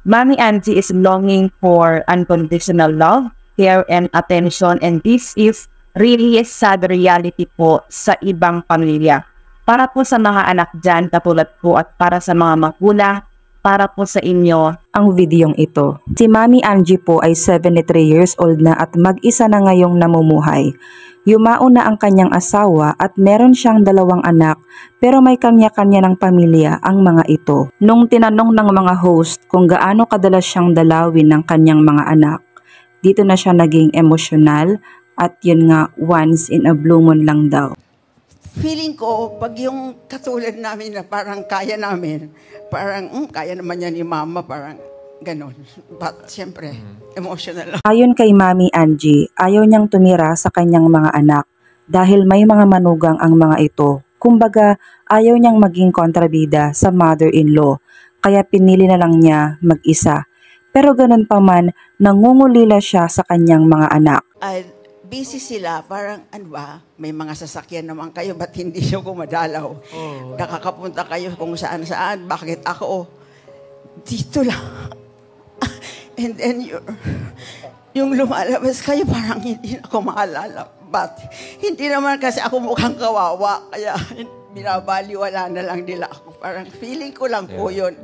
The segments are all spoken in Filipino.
Mommy Angie is longing for unconditional love, care, and attention, and this is really a sad reality po sa ibang pamilya. Para po sa mga anak dyan, katulad po at para sa mga magulang, para po sa inyo ang videong ito. Si Mommy Angie po ay 73 years old na at mag-isa na ngayong namumuhay. Yumao na ang kanyang asawa at meron siyang 2 anak pero may kanya-kanya ng pamilya ang mga ito. Nung tinanong ng mga host kung gaano kadalas siyang dalawin ng kanyang mga anak, dito na siya naging emosyonal at yun nga once in a blue moon lang daw. Feeling ko, pag yung katulad namin na parang kaya namin, parang kaya naman yan ni Mama, parang ganon. But siyempre, emotional lang. Ayon kay Mommy Angie, ayaw niyang tumira sa kanyang mga anak dahil may mga manugang ang mga ito. Kumbaga, ayaw niyang maging kontrabida sa mother-in-law, kaya pinili na lang niya mag-isa. Pero ganun pa man, nangungulila siya sa kanyang mga anak. Busy sila, parang ano ba, may mga sasakyan naman kayo, ba't hindi nyo kumadalaw? Nakakapunta kayo kung saan-saan, bakit ako? Dito lang. And then yung lumalabas kayo, parang hindi na ako maalala. But hindi naman kasi ako mukhang kawawa, kaya binabaliwala na lang nila ako. Parang feeling ko lang po yun.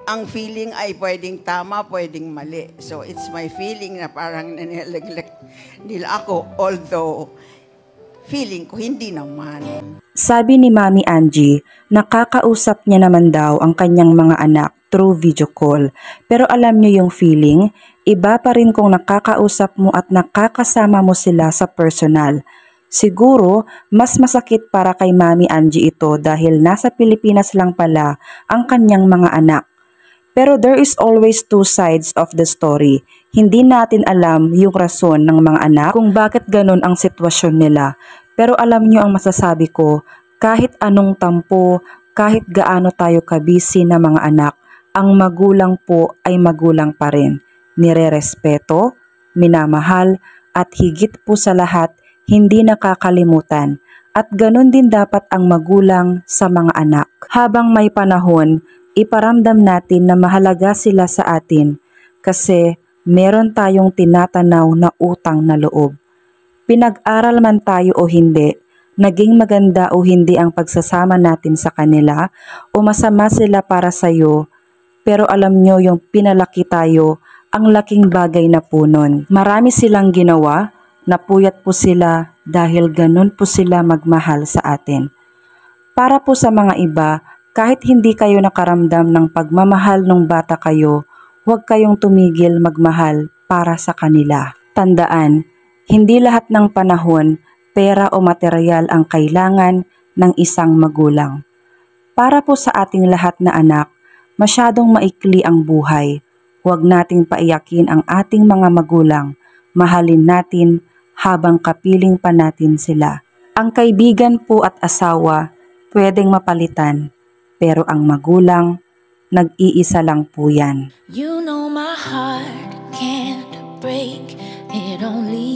Ang feeling ay pwedeng tama, pwedeng mali. So it's my feeling na parang nanilaglak nila ako, although feeling ko hindi naman. Sabi ni Mommy Angie, nakakausap niya naman daw ang kanyang mga anak through video call. Pero alam niyo yung feeling, iba pa rin kung nakakausap mo at nakakasama mo sila sa personal. Siguro, mas masakit para kay Mommy Angie ito dahil nasa Pilipinas lang pala ang kanyang mga anak. Pero there is always 2 sides of the story. Hindi natin alam yung rason ng mga anak kung bakit ganun ang sitwasyon nila. Pero alam nyo ang masasabi ko, kahit anong tampo, kahit gaano tayo kabisi na mga anak, ang magulang po ay magulang pa rin. Nirerespeto, minamahal, at higit po sa lahat, hindi nakakalimutan. At ganun din dapat ang magulang sa mga anak. Habang may panahon, iparamdam natin na mahalaga sila sa atin kasi meron tayong tinatanaw na utang na loob. Pinag-aral man tayo o hindi, naging maganda o hindi ang pagsasama natin sa kanila o masama sila para sa'yo, pero alam nyo yung pinalaki tayo, ang laking bagay na po nun. Marami silang ginawa, napuyat po sila dahil ganun po sila magmahal sa atin. Para po sa mga iba, kahit hindi kayo nakaramdam ng pagmamahal nung bata kayo, huwag kayong tumigil magmahal para sa kanila. Tandaan, hindi lahat ng panahon, pera o material ang kailangan ng isang magulang. Para po sa ating lahat na anak, masyadong maikli ang buhay. Huwag nating paiyakin ang ating mga magulang. Mahalin natin habang kapiling pa natin sila. Ang kaibigan po at asawa, pwedeng mapalitan. Pero ang magulang, nag-iisa lang po yan. You know my heart can't break, it only